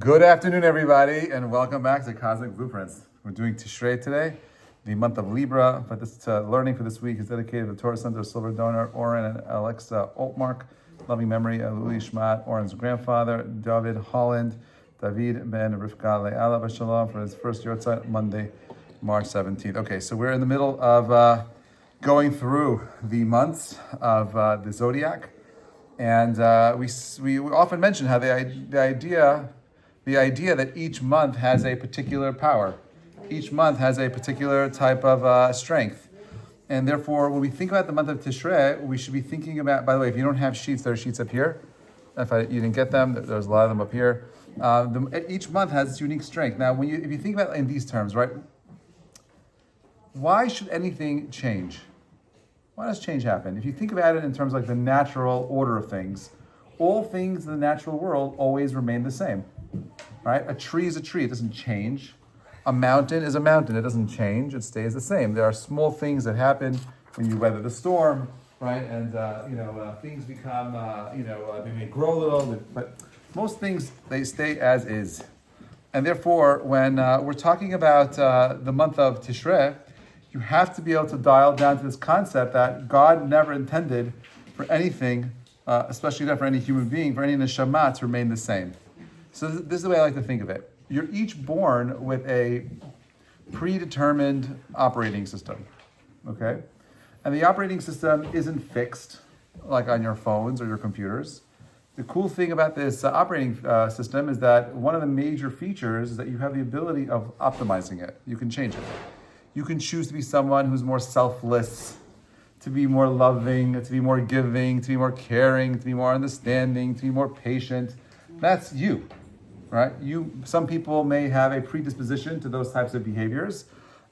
Good afternoon, everybody, and welcome back to Cosmic Blueprints. We're doing Tishrei today, the month of Libra, but this learning for this week is dedicated to the Torah Center Silver Donor, Oren and Alexa Altmark. Loving memory of Louis Shmat, Oren's grandfather, David Holland, David ben Rivka Le'ala B'Shalom, for his first Yortzeit, Monday, March 17th. Okay, so we're in the middle of going through the months of the Zodiac, and we often mention how the idea that each month has a particular power. Each month has a particular type of strength. And therefore, when we think about the month of Tishrei, we should be thinking about, by the way, if you don't have sheets, there are sheets up here. If you didn't get them, there's a lot of them up here. Each month has its unique strength. Now, if you think about it in these terms, right? Why should anything change? Why does change happen? If you think about it in terms of like the natural order of things, all things in the natural world always remain the same. Right? A tree is a tree, it doesn't change. A mountain is a mountain, it doesn't change, it stays the same. There are small things that happen when you weather the storm, right? And things become, they may grow a little, but most things, they stay as is. And therefore, when we're talking about the month of Tishrei, you have to be able to dial down to this concept that God never intended for anything, especially not for any human being, for any neshama, to remain the same. So this is the way I like to think of it. You're each born with a predetermined operating system, okay? And the operating system isn't fixed, like on your phones or your computers. The cool thing about this operating system is that one of the major features is that you have the ability of optimizing it. You can change it. You can choose to be someone who's more selfless, to be more loving, to be more giving, to be more caring, to be more understanding, to be more patient. That's you. Right? Some people may have a predisposition to those types of behaviors,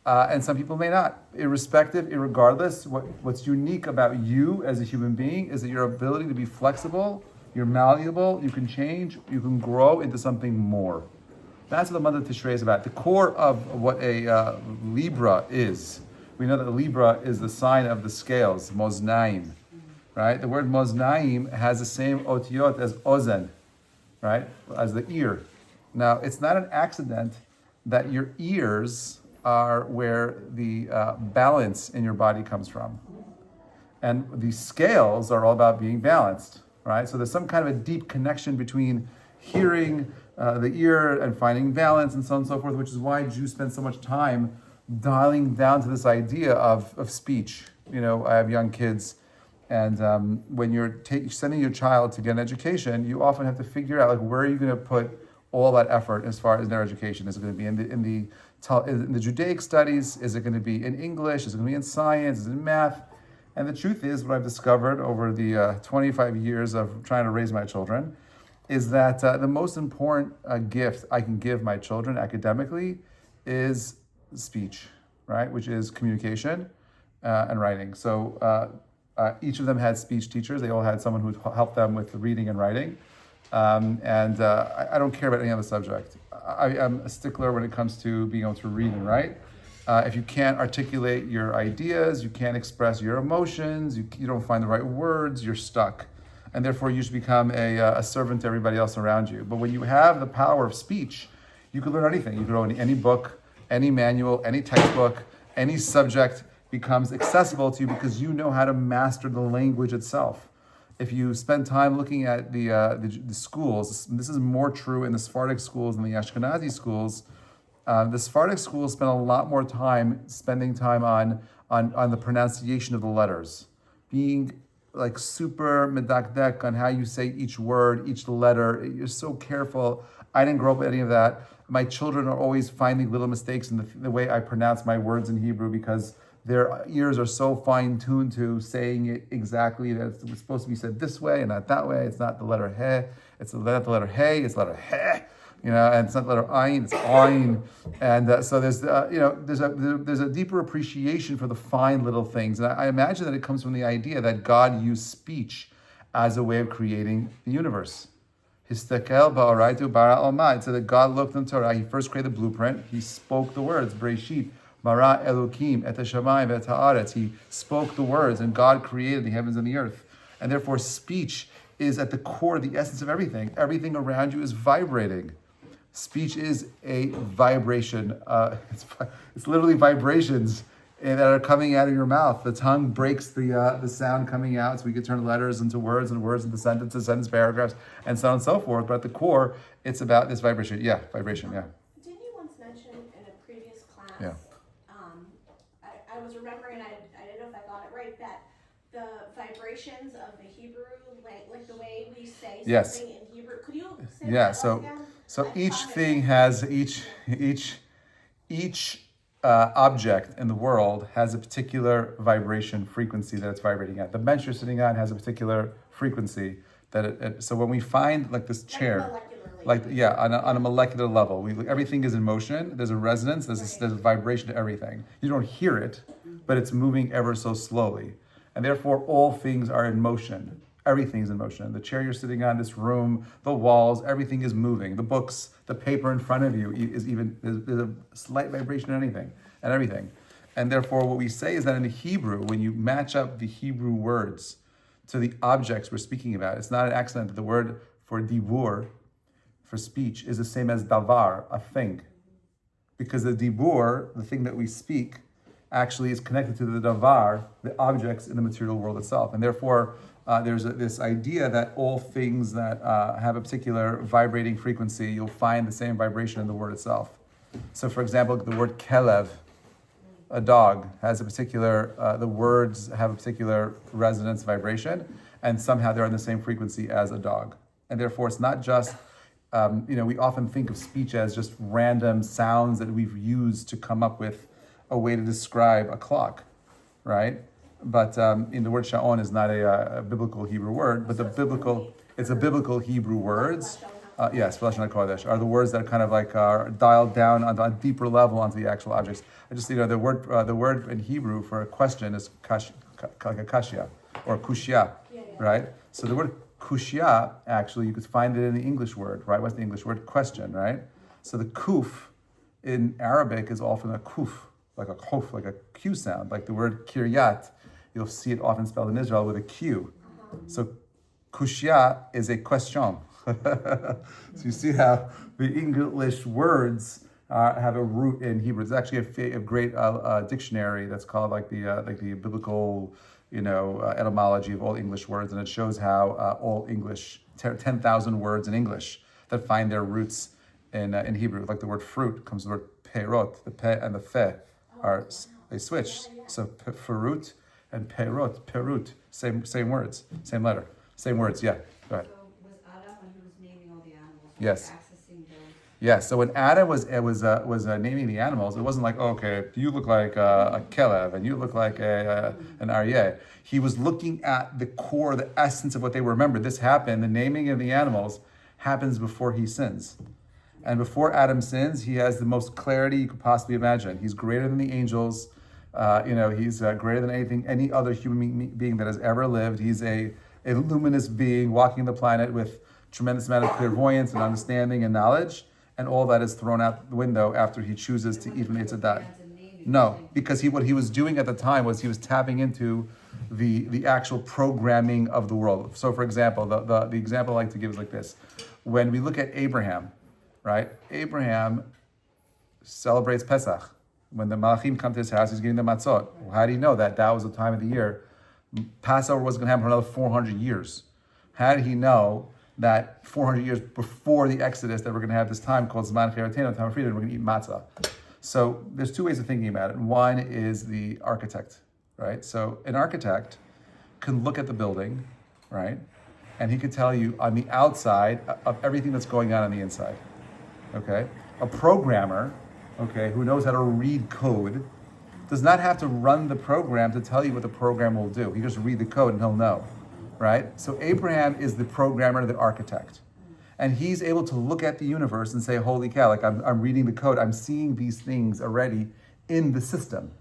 and some people may not. Irregardless, what's unique about you as a human being is that your ability to be flexible, you're malleable, you can change, you can grow into something more. That's what the month of Tishrei is about. The core of what a Libra is. We know that Libra is the sign of the scales, Moznaim. Right? The word Moznaim has the same otiyot as Ozen. Right, as the ear. Now, it's not an accident that your ears are where the balance in your body comes from. And the scales are all about being balanced, right? So there's some kind of a deep connection between hearing the ear and finding balance and so on and so forth, which is why Jews spend so much time dialing down to this idea of speech. You know, I have young kids. And when you're sending your child to get an education, you often have to figure out like where are you going to put all that effort as far as their education? Is it going to be in the Judaic studies? Is it going to be in English? Is it going to be in science? Is it in math? And the truth is, what I've discovered over the 25 years of trying to raise my children is that the most important gift I can give my children academically is speech, right? Which is communication and writing. So. Each of them had speech teachers. They all had someone who would help them with the reading and writing. I don't care about any other subject. I am a stickler when it comes to being able to read and write. If you can't articulate your ideas, you can't express your emotions, you don't find the right words, you're stuck. And therefore you should become a servant to everybody else around you. But when you have the power of speech, you can learn anything. You can learn any book, any manual, any textbook, any subject becomes accessible to you because you know how to master the language itself. If you spend time looking at the schools, this is more true in the Sephardic schools than the Ashkenazi schools. The Sephardic schools spend a lot more time spending time on the pronunciation of the letters, being like super medakdek on how you say each word, each letter. You're so careful. I didn't grow up with any of that. My children are always finding little mistakes in the way I pronounce my words in Hebrew because their ears are so fine-tuned to saying it exactly that it's supposed to be said this way and not that way. It's not the letter he, it's not the letter hey, it's the letter he, and it's not the letter ayin, it's ayin. And so there's a deeper appreciation for the fine little things. And I imagine that it comes from the idea that God used speech as a way of creating the universe. Histakel ba'oraitu bara alma. It said that God looked in Torah. He first created the blueprint. He spoke the words, Bereshit. Bara Elokim et hashamayim et haaretz. He spoke the words, and God created the heavens and the earth. And therefore, speech is at the core, the essence of everything. Everything around you is vibrating. Speech is a vibration. It's literally vibrations that are coming out of your mouth. The tongue breaks the sound coming out, so we can turn letters into words and words into sentences, sentence paragraphs, and so on and so forth. But at the core, it's about this vibration. Yeah, vibration. Yeah. Didn't you once mention in a previous class? Yeah. I was remembering. I didn't know if I got it right. That the vibrations of the Hebrew, like the way we say something in Hebrew. Could you say that again? So each thing has each object in the world has a particular vibration frequency that it's vibrating at. The bench you're sitting on has a particular frequency that so when we find like this chair, on a molecular level, everything is in motion. There's a resonance. There's a vibration to everything. You don't hear it, but it's moving ever so slowly, and therefore all things are in motion. Everything's in motion. The chair you're sitting on, this room, the walls, everything is moving. The books, the paper in front of you there's a slight vibration in anything and everything. And therefore what we say is that in the Hebrew, when you match up the Hebrew words to the objects we're speaking about, it's not an accident that the word for dibur, for speech, is the same as davar, a thing. Because the dibur, the thing that we speak, actually is connected to the davar, the objects in the material world itself. And therefore, there's this idea that all things that have a particular vibrating frequency, you'll find the same vibration in the word itself. So for example, the word kelev, a dog, has a particular, the words have a particular resonance vibration, and somehow they're on the same frequency as a dog. And therefore it's not just, we often think of speech as just random sounds that we've used to come up with a way to describe a clock, right? But in the word sha'on is not a biblical Hebrew word, but it's a biblical Hebrew words. Yes, Lashon HaKodesh are the words that kind of like are dialed down on a deeper level onto the actual objects. I just the word in Hebrew for a question is like a kashya or kushya, right? So the word kushya, actually you could find it in the English word, right? What's the English word? Question, right? So the kuf in Arabic is often a kuf, like a kof, like a Q sound, like the word kiryat. You'll see it often spelled in Israel with a Q. So kushya is a question. So you see how the English words have a root in Hebrew. It's actually a great dictionary that's called like the biblical, etymology of all English words, and it shows how all English 10,000 words in English that find their roots in Hebrew. Like the word fruit comes from the word perot. The pe and the fe they switch. So fruit and perut, same words, same letter, same words. Yeah, go ahead. So was Adam, when he was naming all the animals, yes, accessing those? Yes. So when Adam was naming the animals, it wasn't like, okay, you look like a kelev and you look like an aryeh. He was looking at the core, the essence of what they were. Remember, this happened. The naming of the animals happens before he sins. And before Adam sins, he has the most clarity you could possibly imagine. He's greater than the angels. He's greater than any other human being that has ever lived. He's a luminous being walking the planet with tremendous amount of clairvoyance and understanding and knowledge, and all that is thrown out the window after he chooses to eat from the Tzaddat. No, because what he was doing at the time was he was tapping into the actual programming of the world. So, for example, the example I like to give is like this: when we look at Abraham, right? Abraham celebrates Pesach. When the Malachim come to his house, he's getting the matzot. Well, how do you know that? That was the time of the year. Passover wasn't going to happen for another 400 years. How did he know that 400 years before the Exodus that we're going to have this time called Zman Cheretenu, time of freedom, we're going to eat matzah? So there's two ways of thinking about it. One is the architect, right? So an architect can look at the building, right? And he could tell you on the outside of everything that's going on the inside, okay? A programmer, okay, who knows how to read code, does not have to run the program to tell you what the program will do. He just read the code and he'll know, right? So Abraham is the programmer, the architect. And he's able to look at the universe and say, holy cow, like I'm reading the code, I'm seeing these things already in the system.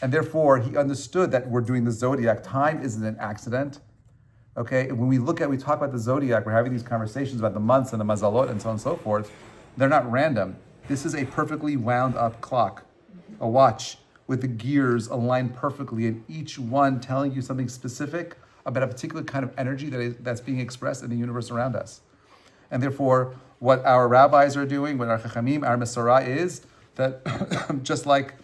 And therefore, he understood that we're doing the Zodiac. Time isn't an accident, okay? And when we talk about the Zodiac, we're having these conversations about the months and the mazalot and so on and so forth. They're not random. This is a perfectly wound up clock, a watch with the gears aligned perfectly, and each one telling you something specific about a particular kind of energy that's being expressed in the universe around us. And therefore, What our rabbis are doing, what our chachamim, our Mesorah is, that just like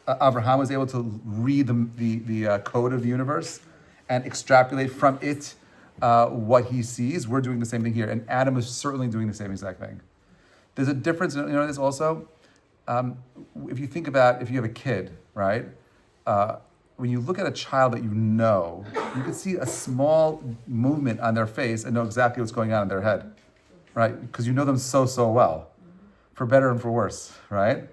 Abraham was able to read the code of the universe and extrapolate from it what he sees, we're doing the same thing here. And Adam is certainly doing the same exact thing. There's a difference, this also, if you think about, if you have a kid, right? When you look at a child that you know, you can see a small movement on their face and know exactly what's going on in their head, right? Because you know them so well, for better and for worse, right?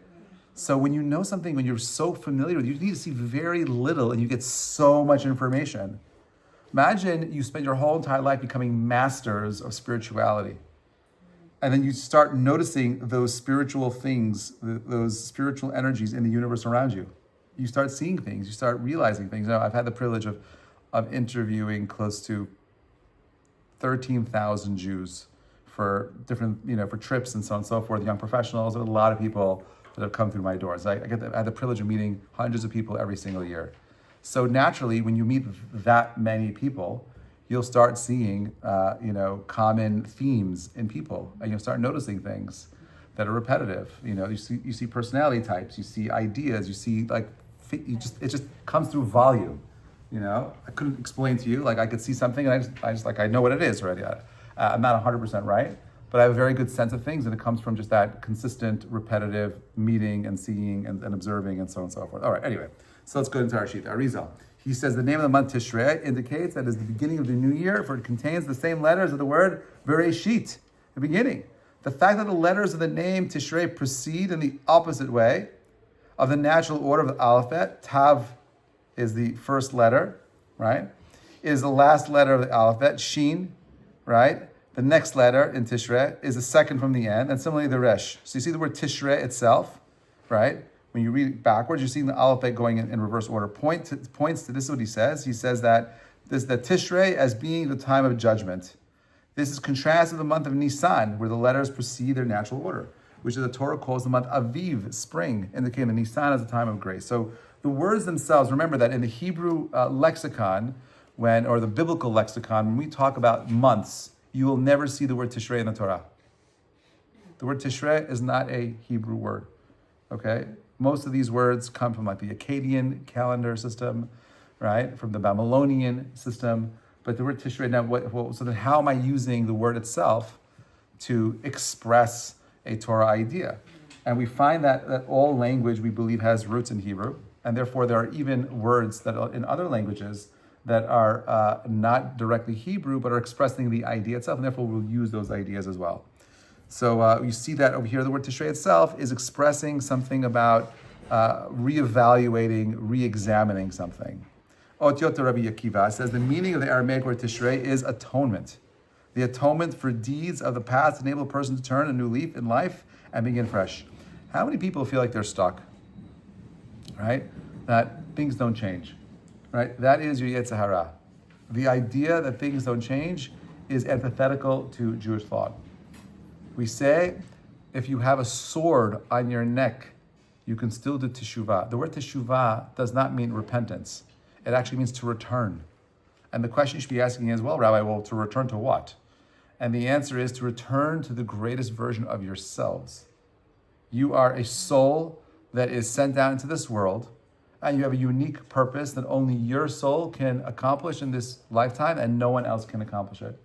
So when you know something, when you're so familiar with it, you need to see very little and you get so much information. Imagine you spend your whole entire life becoming masters of spirituality. And then you start noticing those spiritual things, those spiritual energies in the universe around you. You start seeing things, you start realizing things. I've had the privilege of interviewing close to 13,000 Jews for different, for trips and so on and so forth, young professionals. There are a lot of people that have come through my doors. I had the privilege of meeting hundreds of people every single year. So naturally, when you meet that many people, you'll start seeing, common themes in people, and you'll start noticing things that are repetitive. You see personality types, you see ideas, you see it just comes through volume. I couldn't explain to you, I could see something and I know what it is already. I'm not 100% right, but I have a very good sense of things, and it comes from just that consistent, repetitive meeting and seeing and observing and so on and so forth. All right, anyway, so let's go into our sheet. Arizal. He says the name of the month Tishrei indicates that is the beginning of the new year, for it contains the same letters of the word Bereshit, the beginning. The fact that the letters of the name Tishrei proceed in the opposite way of the natural order of the alphabet, Tav is the first letter, right? Is the last letter of the alphabet, Shin, right? The next letter in Tishrei is the second from the end, and similarly the Resh. So you see the word Tishrei itself, right? When you read it backwards, you're seeing the alphabet going in reverse order. Points to this is what he says. He says that Tishrei as being the time of judgment. This is contrasted to the month of Nisan, where the letters precede their natural order, which the Torah calls the month Aviv, spring, indicating that Nisan is a time of grace. So the words themselves, remember that in the Hebrew lexicon, or the biblical lexicon, when we talk about months, you will never see the word Tishrei in the Torah. The word Tishrei is not a Hebrew word, okay? Most of these words come from the Akkadian calendar system, right? From the Babylonian system. But the word Tishrei, now, so then how am I using the word itself to express a Torah idea? And we find that all language, we believe, has roots in Hebrew. And therefore, there are even words that are in other languages that are not directly Hebrew, but are expressing the idea itself. And therefore, we'll use those ideas as well. So you see that over here, the word Tishrei itself is expressing something about reevaluating, re-examining something. Otyot Rabbi Akiva says the meaning of the Aramaic word Tishrei is atonement. The atonement for deeds of the past enable a person to turn a new leaf in life and begin fresh. How many people feel like they're stuck? Right? That things don't change. Right? That is your Yetzer Hara. The idea that things don't change is antithetical to Jewish thought. We say, if you have a sword on your neck, you can still do teshuvah. The word teshuvah does not mean repentance. It actually means to return. And the question you should be asking is, well, Rabbi, to return to what? And the answer is to return to the greatest version of yourselves. You are a soul that is sent down into this world, and you have a unique purpose that only your soul can accomplish in this lifetime, and no one else can accomplish it.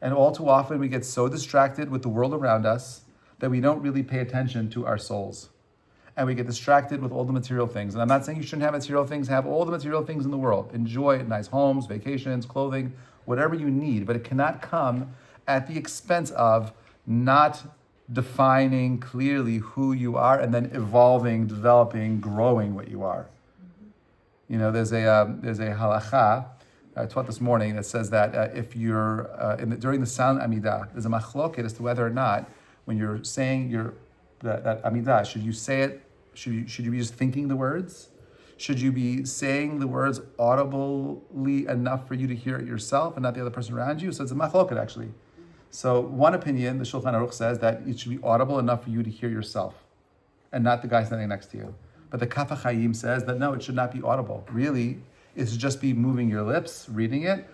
And all too often we get so distracted with the world around us that we don't really pay attention to our souls. And we get distracted with all the material things. And I'm not saying you shouldn't have material things, have all the material things in the world. Enjoy nice homes, vacations, clothing, whatever you need, but it cannot come at the expense of not defining clearly who you are and then evolving, developing, growing what you are. There's a halacha I taught this morning that says that if you're during the sound Amidah, there's a machloket as to whether or not when you're saying that Amidah, should you say it? Should you be just thinking the words? Should you be saying the words audibly enough for you to hear it yourself and not the other person around you? So it's a machloket actually. So one opinion, the Shulchan Aruch says that it should be audible enough for you to hear yourself and not the guy standing next to you. But the Kaf HaChaim says that no, it should not be audible. Really, it should just be moving your lips, reading it,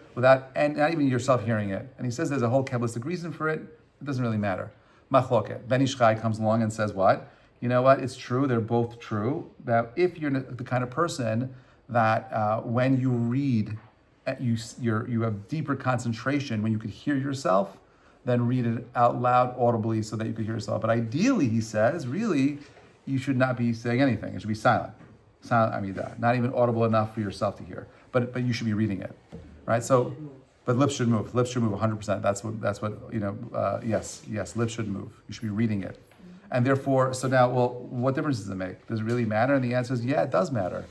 and not even yourself hearing it. And he says there's a whole Kabbalistic reason for it. It doesn't really matter. Machloket. Ben Ish Chai comes along and says what? You know what? It's true. They're both true. That if you're the kind of person that when you read, you have deeper concentration when you could hear yourself, then read it out loud audibly so that you could hear yourself. But ideally, he says, really, you should not be saying anything. It should be silent. Silent Amidah. Not even audible enough for yourself to hear. But you should be reading it, right? So, but lips should move. Lips should move 100%. That's what yes, lips should move. You should be reading it. And therefore, so now, well, what difference does it make? Does it really matter? And the answer is, yeah, it does matter.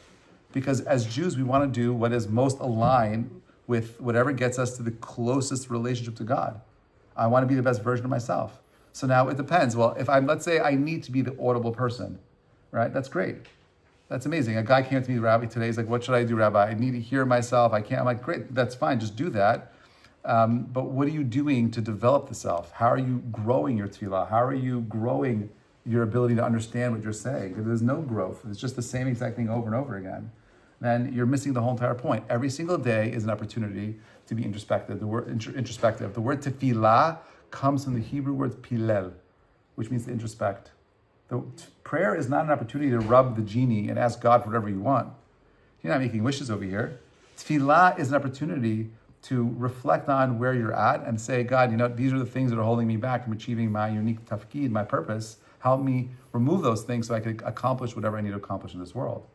Because as Jews, we want to do what is most aligned with whatever gets us to the closest relationship to God. I want to be the best version of myself. So now it depends. Well, if let's say I need to be the audible person, right? That's great. That's amazing. A guy came to me, Rabbi, today. He's like, what should I do, Rabbi? I need to hear myself. I can't. I'm like, great. That's fine. Just do that. But what are you doing to develop the self? How are you growing your tefillah? How are you growing your ability to understand what you're saying? If there's no growth, it's just the same exact thing over and over again, then you're missing the whole entire point. Every single day is an opportunity to be introspective. The word introspective. The word tefillah comes from the Hebrew word pilel, which means to introspect. Prayer is not an opportunity to rub the genie and ask God for whatever you want. You're not making wishes over here. Tefillah is an opportunity to reflect on where you're at and say, God, these are the things that are holding me back from achieving my unique tafkid, my purpose. Help me remove those things so I can accomplish whatever I need to accomplish in this world.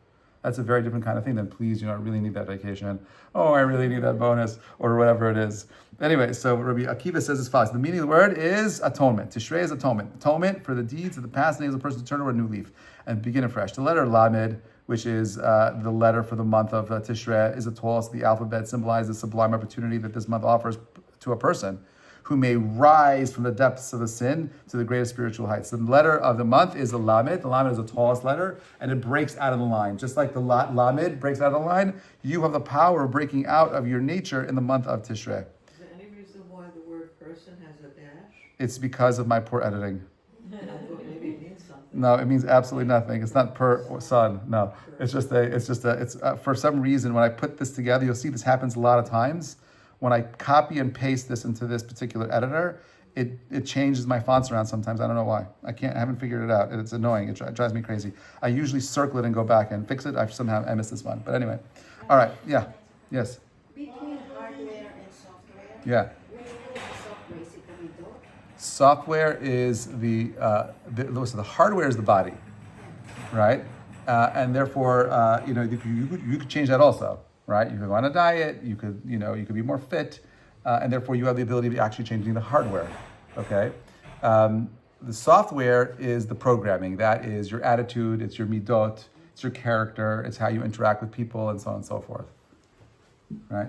That's a very different kind of thing than, please, I really need that vacation. Oh, I really need that bonus, or whatever it is. Anyway, so Rabbi Akiva says as follows. The meaning of the word is atonement. Tishrei is atonement. Atonement for the deeds of the past enables a person to turn over a new leaf and begin afresh. The letter Lamed, which is the letter for the month of Tishrei, is the tallest of the alphabet, symbolizes the sublime opportunity that this month offers to a person who may rise from the depths of the sin to the greatest spiritual heights. The letter of the month is the Lamed. The Lamed is the tallest letter, and it breaks out of the line. Just like the Lamed breaks out of the line, you have the power of breaking out of your nature in the month of Tishrei. Is there any reason why the word person has a dash? It's because of my poor editing. I thought maybe it means something. No, it means absolutely nothing. It's not per or son. No, it's for some reason when I put this together, you'll see this happens a lot of times. When I copy and paste this into this particular editor, it changes my fonts around sometimes. I don't know why. I haven't figured it out. It's annoying. It drives me crazy. I usually circle it and go back and fix it. I missed this one. But anyway, all right. Yeah. Yes. Between hardware and software, Yeah. software is it coming to? Software is so the hardware is the body, right? And therefore, you could change that also. Right, you could go on a diet. You could be more fit, and therefore you have the ability to actually changing the hardware. Okay, the software is the programming. That is your attitude. It's your midot. It's your character. It's how you interact with people, and so on and so forth. Right.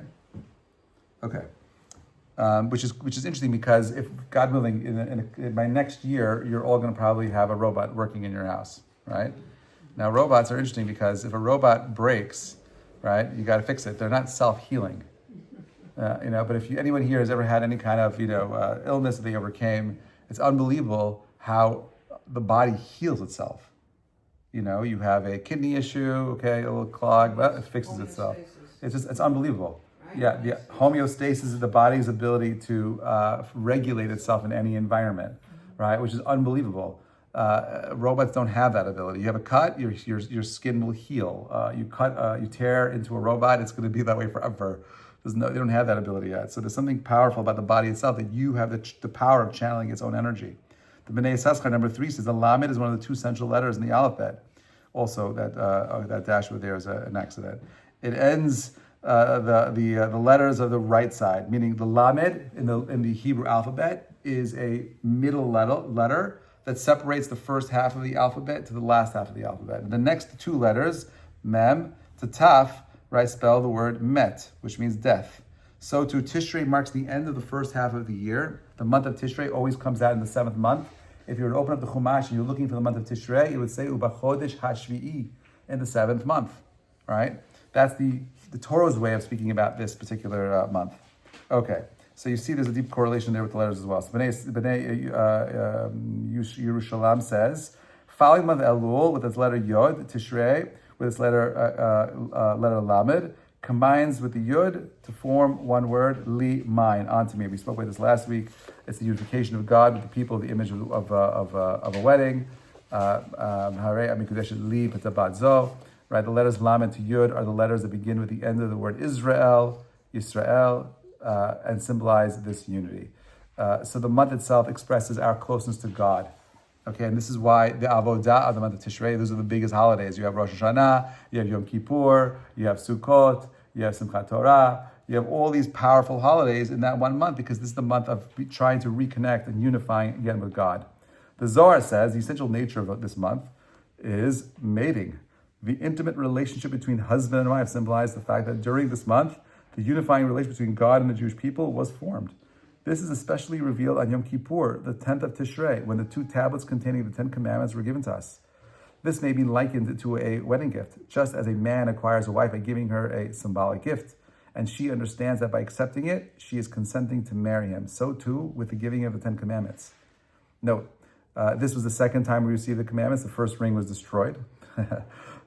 Okay. Which is interesting because if God willing, in by next year, you're all going to probably have a robot working in your house. Right. Now robots are interesting because if a robot breaks, right, you got to fix it. They're not self-healing, But if anyone here has ever had any kind of illness that they overcame, it's unbelievable how the body heals itself. You have a kidney issue, okay, a little clog, but it fixes itself. It's unbelievable. Yeah, the homeostasis is the body's ability to regulate itself in any environment, right? Which is unbelievable. Robots don't have that ability. You have a cut, your skin will heal. You tear into a robot, it's going to be that way forever. They don't have that ability yet. So there's something powerful about the body itself that you have the power of channeling its own energy. The B'nai Yissaschar number 3 says the Lamed is one of the 2 central letters in the alphabet. Also, that dash over there is an accident. It ends the letters of the right side, meaning the Lamed in the Hebrew alphabet is a middle letter that separates the first half of the alphabet to the last half of the alphabet. And the next 2 letters, Mem to Taf, right, spell the word Met, which means death. So too, Tishrei marks the end of the first half of the year. The month of Tishrei always comes out in the 7th month. If you were to open up the Chumash and you're looking for the month of Tishrei, it would say Ubachodesh Hashvi'i, in the 7th month, right? That's the Torah's way of speaking about this particular month. Okay. So you see there's a deep correlation there with the letters as well. So B'nai Yerushalayim says, following the month of Elul with its letter Yod, Tishrei with its letter Lamed, combines with the Yud to form one word, li, mine, onto me. We spoke about this last week. It's the unification of God with the people, the image of a wedding. Right? The letters Lamed to Yud are the letters that begin with the end of the word Israel, and symbolize this unity. So the month itself expresses our closeness to God. Okay, and this is why the avodah of the month of Tishrei, those are the biggest holidays. You have Rosh Hashanah, you have Yom Kippur, you have Sukkot, you have Simchat Torah, you have all these powerful holidays in that 1 month because this is the month of trying to reconnect and unifying again with God. The Zohar says the essential nature of this month is mating. The intimate relationship between husband and wife symbolizes the fact that during this month, the unifying relationship between God and the Jewish people was formed. This is especially revealed on Yom Kippur, the 10th of Tishrei, when the 2 tablets containing the 10 commandments were given to us. This may be likened to a wedding gift, just as a man acquires a wife by giving her a symbolic gift, and she understands that by accepting it, she is consenting to marry him. So too with the giving of the 10 commandments. Note, this was the second time we received the commandments. The first ring was destroyed,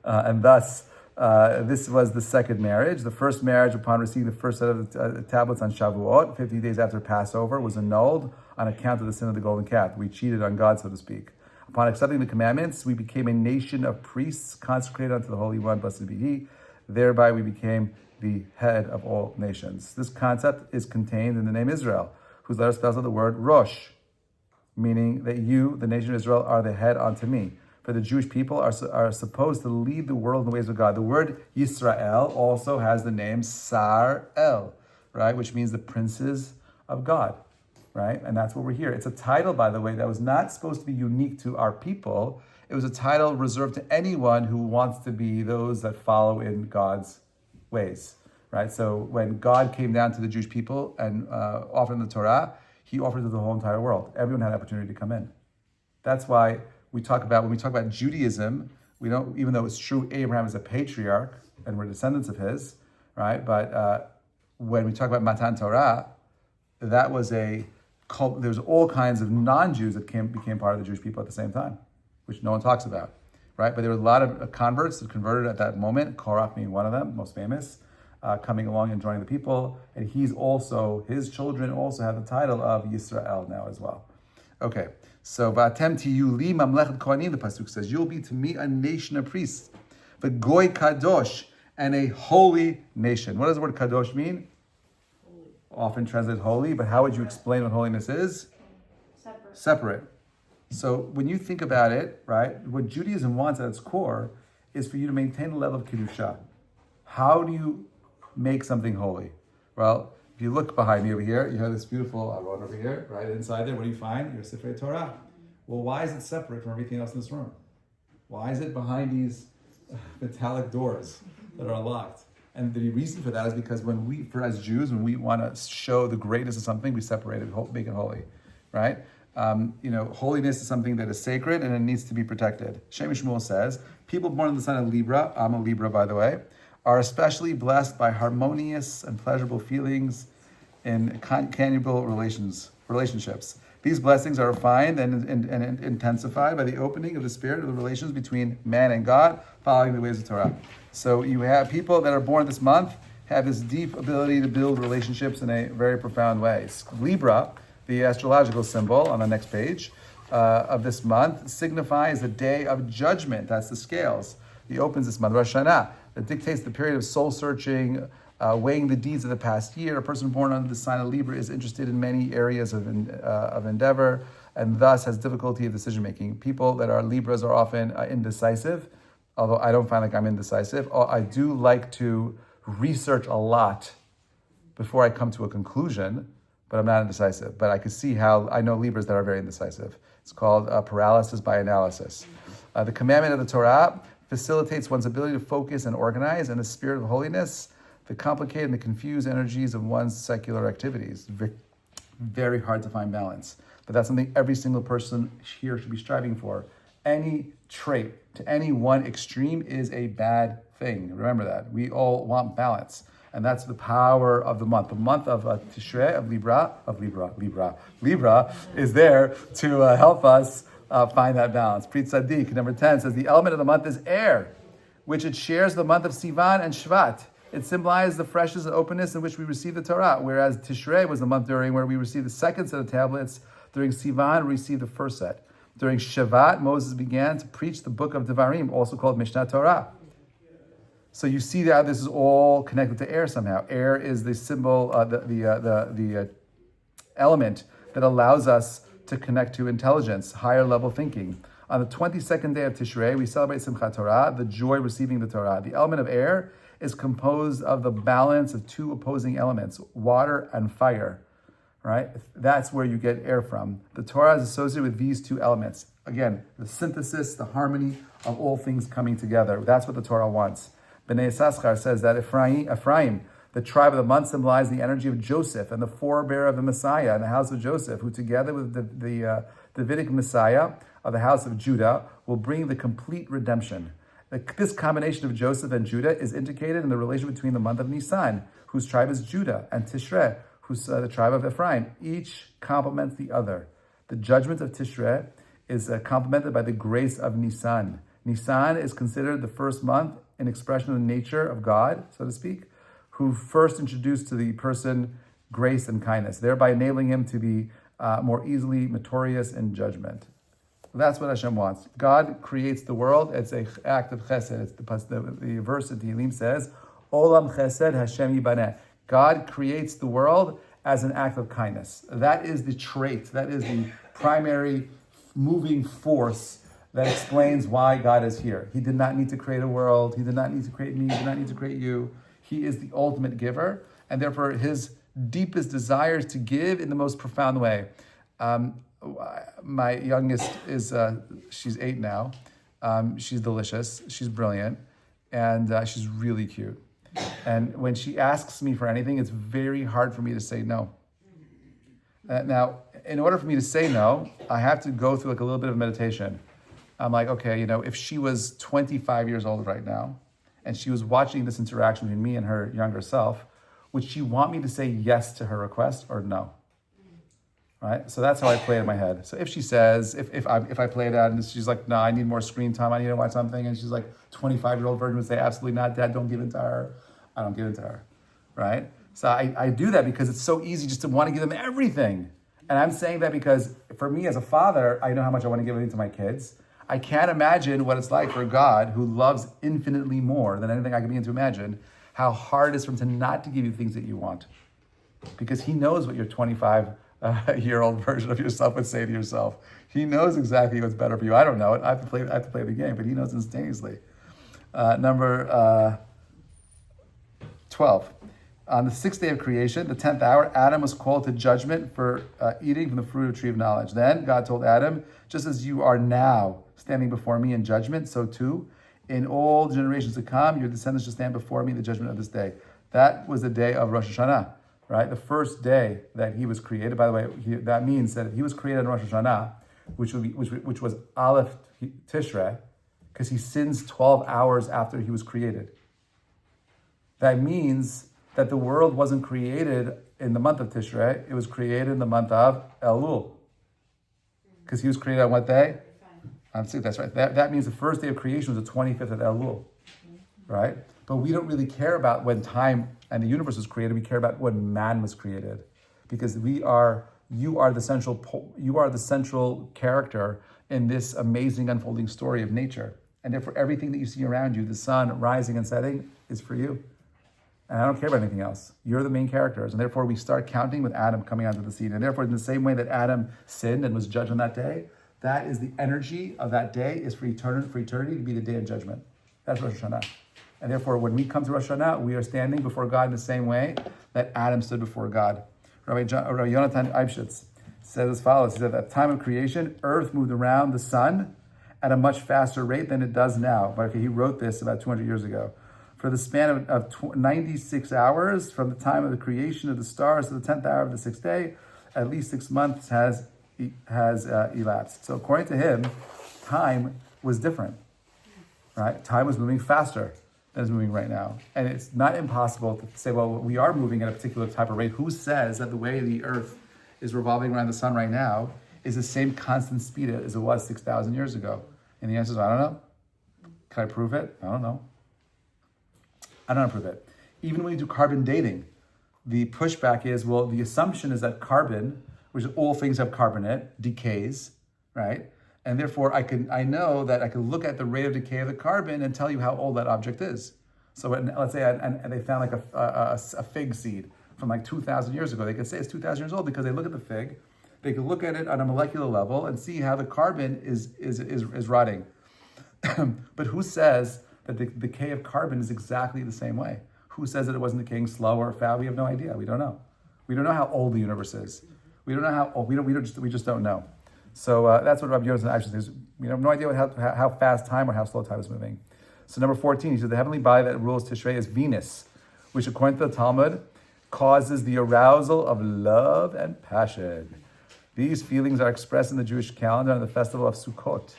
and thus this was the second marriage. The first marriage, upon receiving the first set of tablets on Shavuot, 50 days after Passover, was annulled on account of the sin of the golden calf. We cheated on God, so to speak. Upon accepting the commandments, we became a nation of priests consecrated unto the Holy One, blessed be He. Thereby we became the head of all nations. This concept is contained in the name Israel, whose letter spells out the word Rosh, meaning that you, the nation of Israel, are the head unto me. For the Jewish people are supposed to lead the world in the ways of God. The word Yisrael also has the name Sar El, right? Which means the princes of God, right? And that's what we're here. It's a title, by the way, that was not supposed to be unique to our people. It was a title reserved to anyone who wants to be those that follow in God's ways, right? So when God came down to the Jewish people and offered the Torah, He offered to the whole entire world. Everyone had an opportunity to come in. That's why when we talk about Judaism, we don't, even though it's true Abraham is a patriarch and we're descendants of his, right? But when we talk about Matan Torah, that was there's all kinds of non-Jews that became part of the Jewish people at the same time, which no one talks about, right? But there were a lot of converts that converted at that moment, Korach being one of them, most famous, coming along and joining the people. And his children also have the title of Yisrael now as well. Okay, so V'atem tiyu li mamlechet kohanim, the pasuk says, you'll be to me a nation of priests, the goy kadosh, and a holy nation. What does the word kadosh mean? Holy. Often translated holy, but how would you explain what holiness is? Separate. So when you think about it, right, what Judaism wants at its core is for you to maintain a level of kedusha. How do you make something holy? Well, if you look behind me over here, you have this beautiful aron over here, right? Inside there, what do you find? Your Sifrei Torah. Well, why is it separate from everything else in this room? Why is it behind these metallic doors that are locked? And the reason for that is because as Jews, when we want to show the greatness of something, we separate it, make it holy, right? Holiness is something that is sacred and it needs to be protected. Shem Shmuel says, people born in the sign of Libra, I'm a Libra by the way, are especially blessed by harmonious and pleasurable feelings in conjugal relationships. These blessings are refined and intensified by the opening of the spirit of the relations between man and God, following the ways of Torah. So you have people that are born this month have this deep ability to build relationships in a very profound way. Libra, the astrological symbol on the next page of this month, signifies the day of judgment. That's the scales. He opens this month, Rosh Hashanah, that dictates the period of soul searching, weighing the deeds of the past year. A person born under the sign of Libra is interested in many areas of endeavor and thus has difficulty of decision making. People that are Libras are often indecisive, although I don't find like I'm indecisive. I do like to research a lot before I come to a conclusion, but I'm not indecisive. But I can see how I know Libras that are very indecisive. It's called paralysis by analysis. The commandment of the Torah facilitates one's ability to focus and organize, and the spirit of holiness, the complicated and the confused energies of one's secular activities. Very hard to find balance. But that's something every single person here should be striving for. Any trait to any one extreme is a bad thing. Remember that. We all want balance. And that's the power of the month. The month of Tishrei, of Libra is there to help us find that balance. Pri Tzadik, number 10, says the element of the month is air, which it shares the month of Sivan and Shvat. It symbolized the freshness and openness in which we received the Torah, whereas Tishrei was the month during where we received the second set of tablets. During Sivan, we received the first set. During Shevat, Moses began to preach the book of Devarim, also called Mishnah Torah. So you see that this is all connected to air somehow. Air is the symbol, the element that allows us to connect to intelligence, higher level thinking. On the 22nd day of Tishrei, we celebrate Simchat Torah, the joy receiving the Torah. The element of air is composed of the balance of two opposing elements, water and fire, right? That's where you get air from. The Torah is associated with these two elements. Again, the synthesis, the harmony of all things coming together. That's what the Torah wants. Bnei Yissaschar says that Ephraim, the tribe of the month, symbolized the energy of Joseph and the forebearer of the Messiah in the house of Joseph, who together with the Davidic Messiah of the house of Judah will bring the complete redemption. This combination of Joseph and Judah is indicated in the relation between the month of Nisan, whose tribe is Judah, and Tishrei, who's the tribe of Ephraim. Each complements the other. The judgment of Tishrei is complemented by the grace of Nisan. Nisan is considered the first month in expression of the nature of God, so to speak, who first introduced to the person grace and kindness, thereby enabling him to be more easily meritorious in judgment. That's what Hashem wants. God creates the world. It's an act of chesed. It's the verse in Tehillim says, Olam chesed Hashem yibaneh. God creates the world as an act of kindness. That is the trait. That is the primary moving force that explains why God is here. He did not need to create a world. He did not need to create me. He did not need to create you. He is the ultimate giver, and therefore his deepest desire is to give in the most profound way. My youngest is, she's 8 now. She's delicious. She's brilliant. And she's really cute. And when she asks me for anything, it's very hard for me to say no. Now, in order for me to say no, I have to go through like a little bit of meditation. I'm like, okay, if she was 25 years old right now, and she was watching this interaction between me and her younger self, would she want me to say yes to her request or no? Right? So that's how I play it in my head. So if she says, if I play it out and she's like, no, I need more screen time, I need to watch something, and she's like, 25-year-old virgin would say, absolutely not, Dad, don't give in to her. I don't give in to her, right? So I do that because it's so easy just to want to give them everything. And I'm saying that because for me as a father, I know how much I want to give everything to my kids. I can't imagine what it's like for God, who loves infinitely more than anything I can begin to imagine, how hard it is for him to not to give you things that you want. Because he knows what your 25-year-old version of yourself would say to yourself. He knows exactly what's better for you. I don't know it. I have to play the game, but he knows instantaneously. Number 12. On the 6th day of creation, the 10th hour, Adam was called to judgment for eating from the fruit of the tree of knowledge. Then God told Adam, just as you are now standing before me in judgment, so too, in all generations to come, your descendants shall stand before me in the judgment of this day. That was the day of Rosh Hashanah, right? The first day that he was created. By the way, that means that if he was created on Rosh Hashanah, which was Aleph Tishrei, because he sins 12 hours after he was created. That means that the world wasn't created in the month of Tishrei, it was created in the month of Elul. Because he was created on what day? That's right. That means the first day of creation was the 25th of Elul, right? But we don't really care about when time and the universe was created. We care about when man was created, because you are the central character in this amazing unfolding story of nature. And therefore, everything that you see around you, the sun rising and setting, is for you. And I don't care about anything else. You're the main characters. And therefore, we start counting with Adam coming onto the scene. And therefore, in the same way that Adam sinned and was judged on that day, that is the energy of that day is for eternity to be the day of judgment. That's Rosh Hashanah. And therefore, when we come to Rosh Hashanah, we are standing before God in the same way that Adam stood before God. Rabbi Yonatan Eibschitz says as follows. He said, at the time of creation, earth moved around the sun at a much faster rate than it does now. But he wrote this about 200 years ago. For the span of 96 hours, from the time of the creation of the stars to the 10th hour of the 6th day, at least 6 months has elapsed. So according to him, time was different, right? Time was moving faster than it's moving right now. And it's not impossible to say, well, we are moving at a particular type of rate. Who says that the way the earth is revolving around the sun right now is the same constant speed as it was 6,000 years ago? And the answer is, I don't know. Can I prove it? I don't know. I don't prove it. Even when you do carbon dating, the pushback is, well, the assumption is that carbon, which is all things have carbon in it, decays, right? And therefore, I know that I can look at the rate of decay of the carbon and tell you how old that object is. So let's say and they found like a fig seed from like 2,000 years ago. They could say it's 2,000 years old because they look at the fig, they can look at it on a molecular level and see how the carbon is rotting. But who says that the decay of carbon is exactly the same way? Who says that it wasn't decaying slower or fast? We have no idea. We don't know. We don't know how old the universe is. We don't know how old. We just don't know. So that's what Rabbi Yonatan actually says. We have no idea how fast time or how slow time is moving. So number 14, he said the heavenly body that rules Tishrei is Venus, which according to the Talmud causes the arousal of love and passion. These feelings are expressed in the Jewish calendar on the festival of Sukkot,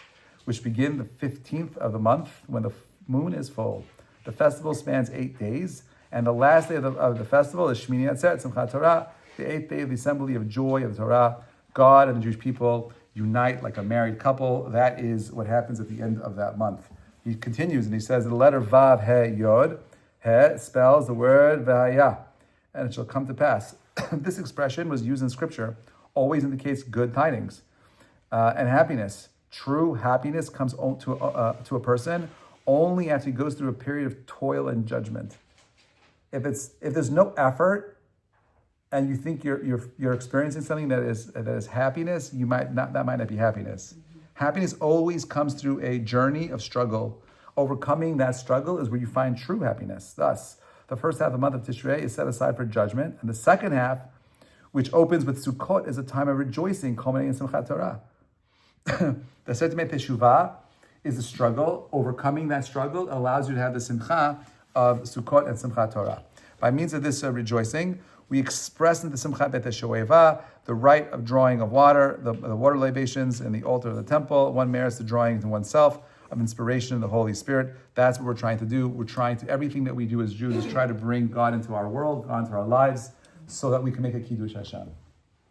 which begin the 15th of the month when the moon is full. The festival spans 8 days, and the last day of the festival is Shmini Atzeret, Simchat Torah, the 8th day of the assembly of joy of the Torah. God and the Jewish people unite like a married couple. That is what happens at the end of that month. He continues and he says the letter Vav He Yod. He spells the word V'haya, and it shall come to pass. This expression was used in Scripture, always indicates good tidings and happiness. True happiness comes to a person only after he goes through a period of toil and judgment. If there's no effort, and you think you're experiencing something that is happiness, that might not be happiness. Mm-hmm. Happiness always comes through a journey of struggle. Overcoming that struggle is where you find true happiness. Thus, the first half of the month of Tishrei is set aside for judgment, and the second half, which opens with Sukkot, is a time of rejoicing, culminating in Simchat Torah. The Setimet Teshuvah is a struggle. Overcoming that struggle allows you to have the Simcha of Sukkot and Simchat Torah. By means of this rejoicing, we express in the Simchat Bet HaShoeva the rite of drawing of water, the water libations in the altar of the temple. One merits the drawing to oneself of inspiration of the Holy Spirit. That's what we're trying to do. We're trying to, everything that we do as Jews is try to bring God into our world, God into our lives, so that we can make a Kiddush Hashem.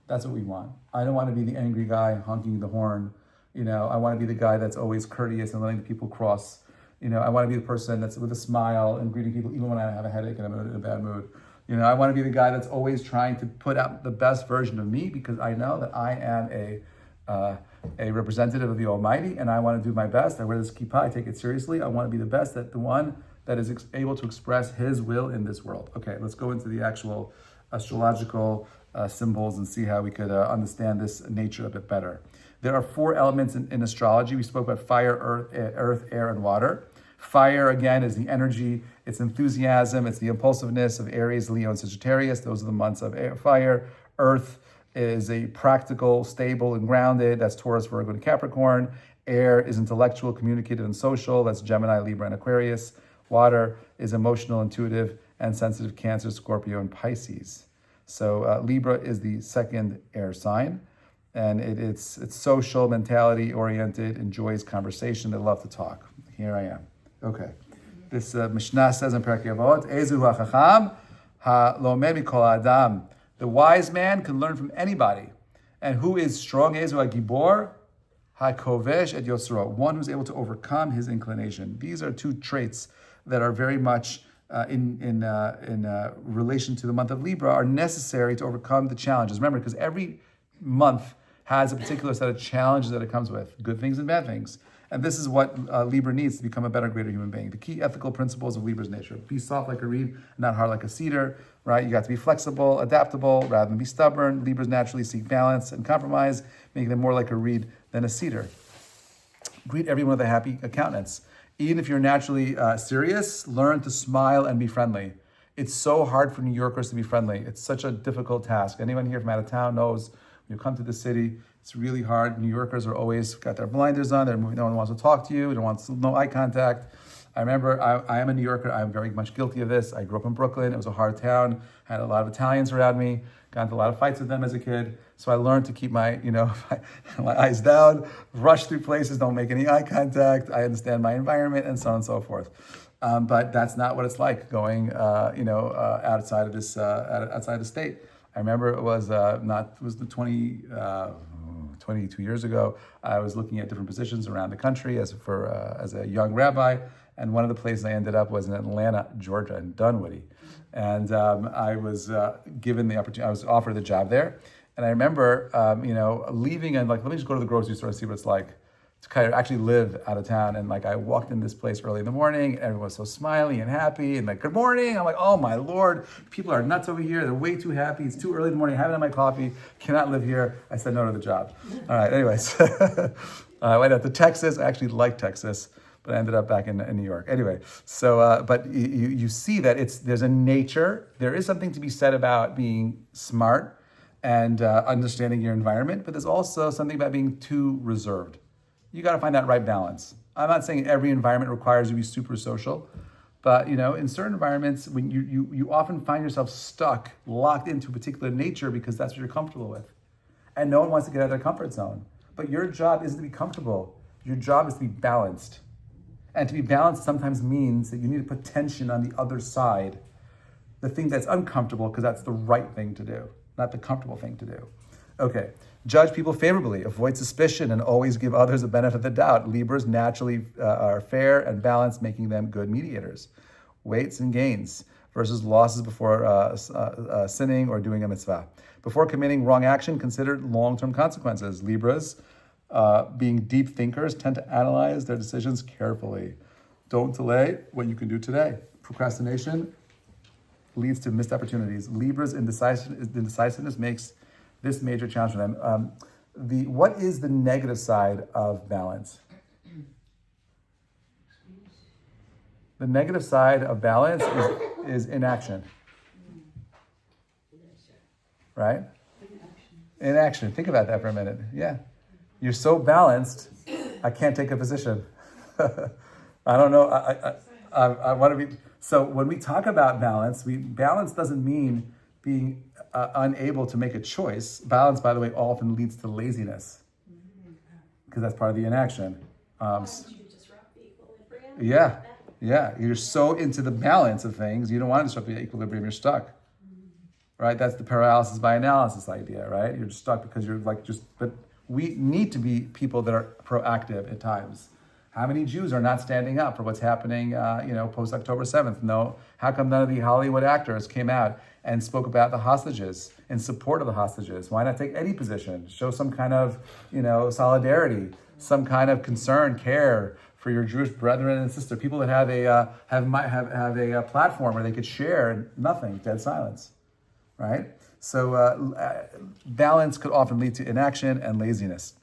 That's what we want. I don't want to be the angry guy honking the horn. I want to be the guy that's always courteous and letting the people cross. I want to be the person that's with a smile and greeting people even when I have a headache and I'm in a bad mood. I want to be the guy that's always trying to put out the best version of me because I know that I am a representative of the Almighty and I want to do my best. I wear this kippah, I take it seriously. I want to be the best, the one that is able to express His will in this world. Okay, let's go into the actual astrological symbols and see how we could understand this nature a bit better. There are 4 elements in astrology. We spoke about fire, earth, air, and water. Fire, again, is the energy, it's enthusiasm, it's the impulsiveness of Aries, Leo, and Sagittarius. Those are the months of fire. Earth is a practical, stable, and grounded. That's Taurus, Virgo, and Capricorn. Air is intellectual, communicative, and social. That's Gemini, Libra, and Aquarius. Water is emotional, intuitive, and sensitive, Cancer, Scorpio, and Pisces. So Libra is the second air sign. And it's social, mentality oriented, enjoys conversation. They love to talk. Here I am. Okay. This Mishnah says in Perkei Avot, Ezu ha'chacham ha'lomed mikol adam. The wise man can learn from anybody. And who is strong? Ezu ha'gibor ha'kovesh et yosro. One who's able to overcome his inclination. These are 2 traits that are very much in relation to the month of Libra, are necessary to overcome the challenges. Remember, because every month has a particular set of challenges that it comes with, good things and bad things. And this is what Libra needs to become a better, greater human being. The key ethical principles of Libra's nature. Be soft like a reed, not hard like a cedar, right? You got to be flexible, adaptable, rather than be stubborn. Libras naturally seek balance and compromise, making them more like a reed than a cedar. Greet everyone with a happy countenance. Even if you're naturally serious, learn to smile and be friendly. It's so hard for New Yorkers to be friendly. It's such a difficult task. Anyone here from out of town knows when you come to the city, it's really hard. New Yorkers are always got their blinders on. No one wants to talk to you. No eye contact. I remember I am a New Yorker. I'm very much guilty of this. I grew up in Brooklyn. It was a hard town. I had a lot of Italians around me. Got into a lot of fights with them as a kid. So I learned to keep my eyes down, rush through places, don't make any eye contact. I understand my environment and so on and so forth. But that's not what it's like going, outside of this, outside the state. I remember it was the 22 years ago, I was looking at different positions around the country as a young rabbi, and one of the places I ended up was in Atlanta, Georgia, in Dunwoody. And I was given the opportunity, I was offered the job there. And I remember, leaving and like, let me just go to the grocery store and see what it's like to kind of actually live out of town. And like, I walked in this place early in the morning, and everyone was so smiley and happy and like, good morning. I'm like, oh my Lord, people are nuts over here. They're way too happy. It's too early in the morning. I haven't had my coffee. Cannot live here. I said no to the job. All right, anyways. I went out to Texas. I actually liked Texas, but I ended up back in New York. Anyway, so, but you see that there's a nature. There is something to be said about being smart and understanding your environment, but there's also something about being too reserved. You got to find that right balance. I'm not saying every environment requires you to be super social, but in certain environments, when you often find yourself stuck, locked into a particular nature because that's what you're comfortable with. And no one wants to get out of their comfort zone. But your job isn't to be comfortable. Your job is to be balanced. And to be balanced sometimes means that you need to put tension on the other side, the thing that's uncomfortable, because that's the right thing to do, not the comfortable thing to do. Okay, judge people favorably, avoid suspicion, and always give others a benefit of the doubt. Libras naturally are fair and balanced, making them good mediators. Weights and gains versus losses before sinning or doing a mitzvah. Before committing wrong action, consider long-term consequences. Libras, being deep thinkers, tend to analyze their decisions carefully. Don't delay what you can do today. Procrastination leads to missed opportunities. Libras' indecisiveness makes this major challenge for them. What is the negative side of balance? The negative side of balance is inaction. Right? Inaction. Think about that for a minute. Yeah. You're so balanced, I can't take a position. I don't know. I want to be. So when we talk about balance, balance doesn't mean being unable to make a choice. Balance, by the way, often leads to laziness because that's part of the inaction. Yeah. You're so into the balance of things, you don't want to disrupt the equilibrium. You're stuck. Right? That's the paralysis by analysis idea, right? You're stuck because you're but we need to be people that are proactive at times. How many Jews are not standing up for what's happening, post October 7th? No. How come none of the Hollywood actors came out and spoke about the hostages, in support of the hostages? Why not take any position? Show some kind of, solidarity, some kind of concern, care for your Jewish brethren and sisters, people that have a platform where they could share. Nothing, dead silence. Right? So balance could often lead to inaction and laziness.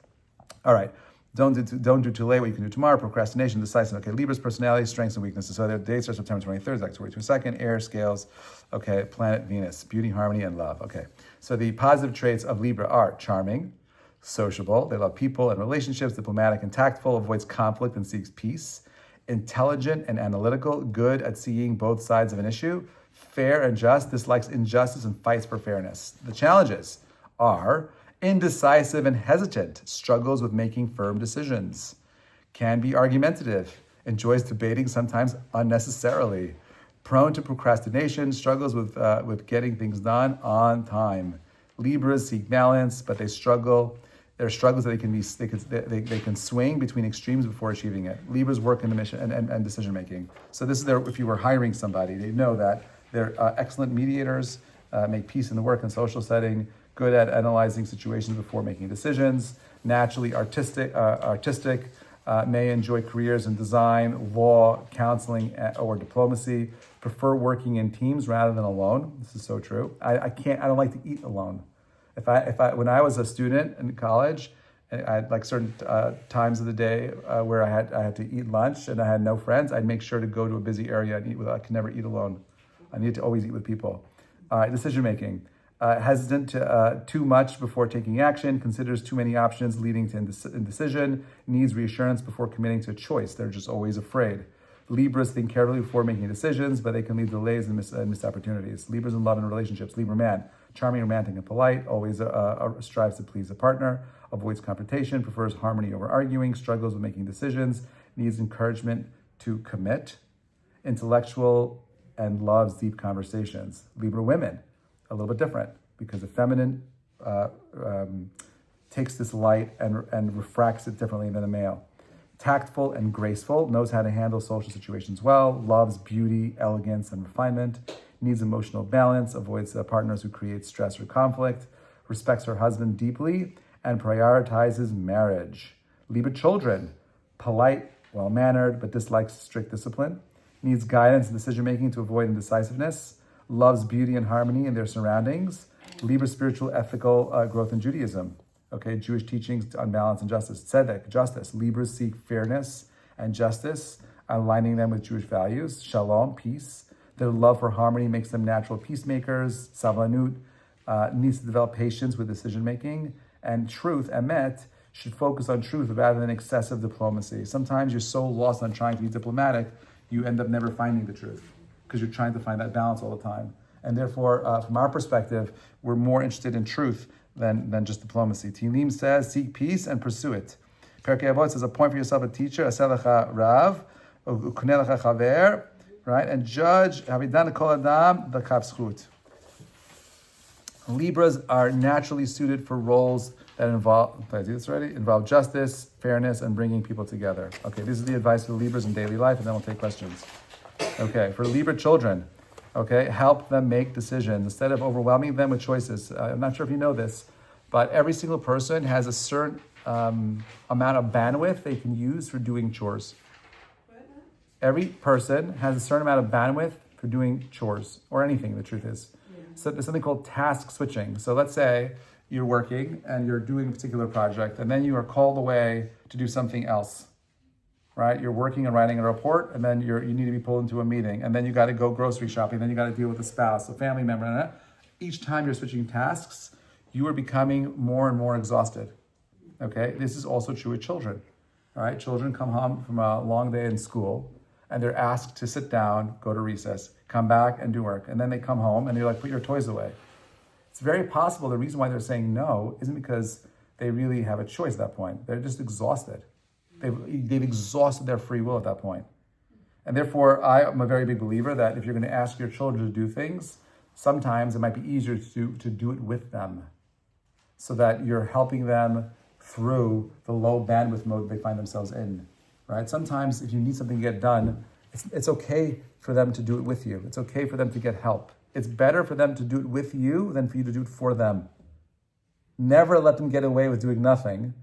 All right. Don't do too late what you can do tomorrow. Procrastination, decisive. Okay, Libra's personality, strengths and weaknesses. So their dates are September 23rd, October 22nd. Air, scales. Okay, planet Venus, beauty, harmony, and love. Okay, so the positive traits of Libra are charming, sociable. They love people and relationships. Diplomatic and tactful. Avoids conflict and seeks peace. Intelligent and analytical. Good at seeing both sides of an issue. Fair and just, dislikes injustice and fights for fairness. The challenges are indecisive and hesitant, struggles with making firm decisions, can be argumentative, enjoys debating sometimes unnecessarily, prone to procrastination, struggles with getting things done on time. Libras seek balance, but they struggle. There are struggles that they can swing between extremes before achieving it. Libras work in the mission and decision making. So this is if you were hiring somebody, they know that they're excellent mediators, make peace in the work and social setting, good at analyzing situations before making decisions, naturally artistic, may enjoy careers in design, law, counseling, or diplomacy, prefer working in teams rather than alone. This is so true. I don't like to eat alone. When I was a student in college, I had like certain times of the day where I had to eat lunch and I had no friends, I'd make sure to go to a busy area and eat I could never eat alone. I needed to always eat with people. All right, decision making. Hesitant to too much before taking action, considers too many options leading to indecision, needs reassurance before committing to a choice. They're just always afraid. Libras think carefully before making decisions, but they can lead to delays and missed opportunities. Libras in love and relationships. Libra man, charming, romantic, and polite, always strives to please a partner, avoids confrontation, prefers harmony over arguing, struggles with making decisions, needs encouragement to commit, intellectual, and loves deep conversations. Libra women, a little bit different because the feminine takes this light and refracts it differently than a male. Tactful and graceful, knows how to handle social situations well, loves beauty, elegance, and refinement, needs emotional balance, avoids partners who create stress or conflict, respects her husband deeply, and prioritizes marriage. Libra children, polite, well-mannered, but dislikes strict discipline, needs guidance in decision-making to avoid indecisiveness, loves beauty and harmony in their surroundings. Libra spiritual, ethical growth in Judaism. Okay, Jewish teachings on balance and justice. Tzedek, justice. Libras seek fairness and justice, aligning them with Jewish values. Shalom, peace. Their love for harmony makes them natural peacemakers. Savlanut needs to develop patience with decision-making. And truth, emet, should focus on truth rather than excessive diplomacy. Sometimes you're so lost on trying to be diplomatic, you end up never finding the truth because you're trying to find that balance all the time. And therefore, from our perspective, we're more interested in truth than just diplomacy. Tehillim says, seek peace and pursue it. Perkei Avot says, appoint for yourself a teacher, aselecha rav, ukunelecha chaver, right? And judge, havidan kol adam, the kapschut. Libras are naturally suited for roles that involve justice, fairness, and bringing people together. Okay, this is the advice for Libras in daily life, and then we'll take questions. Okay, for Libra children, okay, help them make decisions instead of overwhelming them with choices. I'm not sure if you know this, but every single person has a certain amount of bandwidth they can use for doing chores. Every person has a certain amount of bandwidth for doing chores, or anything, the truth is. So there's something called task switching. So let's say you're working and you're doing a particular project, and then you are called away to do something else, right? You're working and writing a report, and then you need to be pulled into a meeting, and then you got to go grocery shopping, then you got to deal with a spouse, a family member, and each time you're switching tasks, you are becoming more and more exhausted. Okay, this is also true with children. All right, children come home from a long day in school, and they're asked to sit down, go to recess, come back and do work. And then they come home and you're like, put your toys away. It's very possible the reason why they're saying no isn't because they really have a choice at that point. They're just exhausted. They've exhausted their free will at that point. And therefore, I am a very big believer that if you're going to ask your children to do things, sometimes it might be easier to do it with them so that you're helping them through the low bandwidth mode they find themselves in. Right? Sometimes if you need something to get done, it's okay for them to do it with you. It's okay for them to get help. It's better for them to do it with you than for you to do it for them. Never let them get away with doing nothing,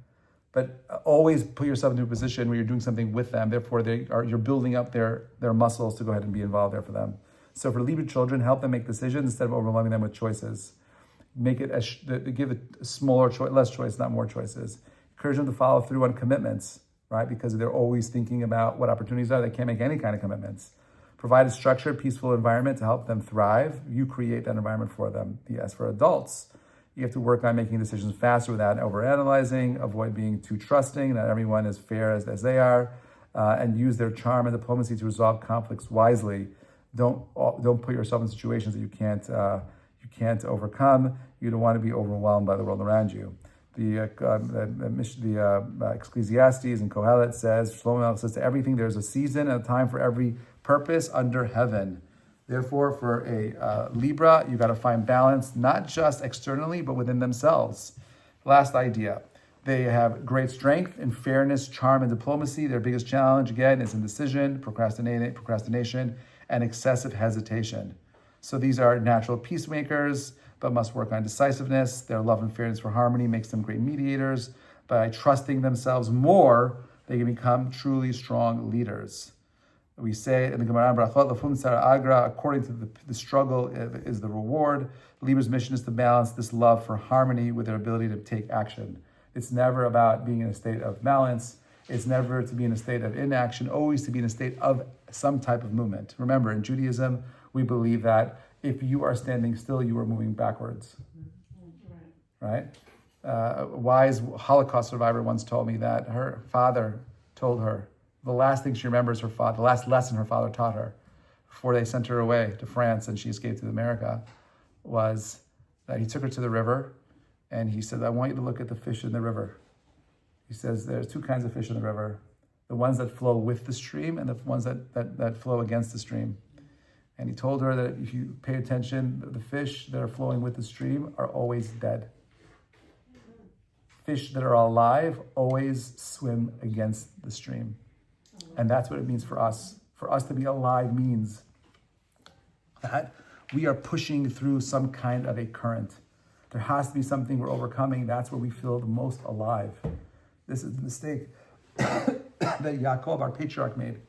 but always put yourself into a position where you're doing something with them. Therefore, you're building up their muscles to go ahead and be involved there for them. So for Libra children, help them make decisions instead of overwhelming them with choices. Make it give it a smaller choice, less choice, not more choices. Encourage them to follow through on commitments. Right? Because they're always thinking about what opportunities are. They can't make any kind of commitments. Provide a structured, peaceful environment to help them thrive. You create that environment for them. As for adults, you have to work on making decisions faster without overanalyzing, avoid being too trusting, not everyone is fair as they are, and use their charm and diplomacy to resolve conflicts wisely. Don't put yourself in situations that you can't overcome. You don't want to be overwhelmed by the world around you. The Ecclesiastes and Kohelet says, Shlomo says, to everything there's a season and a time for every purpose under heaven. Therefore, for a Libra, you got to find balance, not just externally, but within themselves. Last idea. They have great strength in fairness, charm, and diplomacy. Their biggest challenge, again, is indecision, procrastination, and excessive hesitation. So these are natural peacemakers, but must work on decisiveness. Their love and fairness for harmony makes them great mediators. By trusting themselves more, they can become truly strong leaders. We say in the Gemara, Brachot Lafum Tzara Agra, according to the struggle is the reward. Libra's mission is to balance this love for harmony with their ability to take action. It's never about being in a state of balance. It's never to be in a state of inaction, always to be in a state of some type of movement. Remember, in Judaism, we believe that if you are standing still, you are moving backwards. Right? A wise Holocaust survivor once told me that her father told her the last thing she remembers her father, the last lesson her father taught her before they sent her away to France and she escaped to America, was that he took her to the river and he said, I want you to look at the fish in the river. He says there's two kinds of fish in the river, the ones that flow with the stream and the ones that flow against the stream. And he told her that if you pay attention, the fish that are flowing with the stream are always dead. fish that are alive always swim against the stream. And that's what it means for us. For us to be alive means that we are pushing through some kind of a current. There has to be something we're overcoming. That's where we feel the most alive. This is the mistake that Yaakov, our patriarch, made.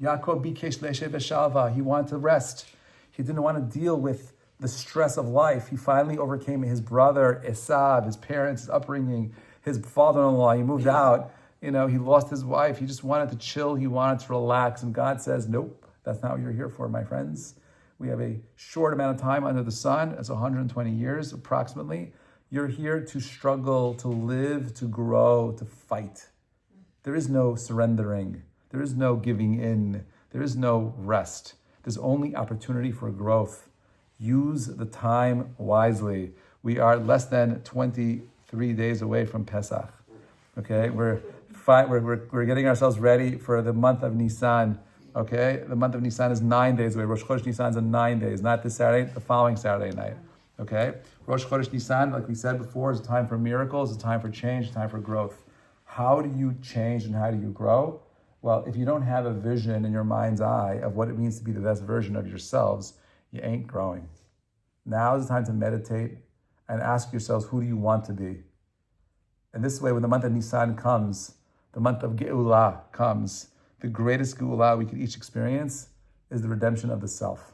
Yaakov bikesh le'eshev v'shalva. He wanted to rest. He didn't want to deal with the stress of life. He finally overcame his brother, Esav, his parents, his upbringing, his father-in-law. He moved out. He lost his wife. He just wanted to chill. He wanted to relax. And God says, nope, that's not what you're here for, my friends. We have a short amount of time under the sun. It's 120 years approximately. You're here to struggle, to live, to grow, to fight. There is no surrendering. There is no giving in. There is no rest. There's only opportunity for growth. Use the time wisely. We are less than 23 days away from Pesach. Okay, we're getting ourselves ready for the month of Nisan. Okay, the month of Nisan is 9 days away. Rosh Chodesh Nisan is in 9 days, not this Saturday, the following Saturday night. Okay, Rosh Chodesh Nisan, like we said before, is a time for miracles, a time for change, a time for growth. How do you change and how do you grow? Well, if you don't have a vision in your mind's eye of what it means to be the best version of yourselves, you ain't growing. Now is the time to meditate and ask yourselves, who do you want to be? And this way, when the month of Nisan comes, the month of Geulah comes, the greatest Geulah we could each experience is the redemption of the self.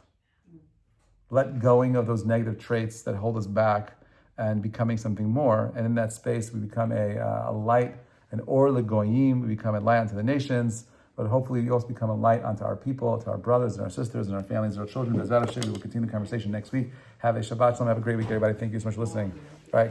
Let going of those negative traits that hold us back and becoming something more. And in that space, we become a light, an or legoyim, we become a light unto the nations, but hopefully we also become a light unto our people, to our brothers and our sisters and our families and our children. Bezrat Hashem, we will continue the conversation next week. Have a Shabbat Shalom. Have a great week, everybody. Thank you so much for listening. All right.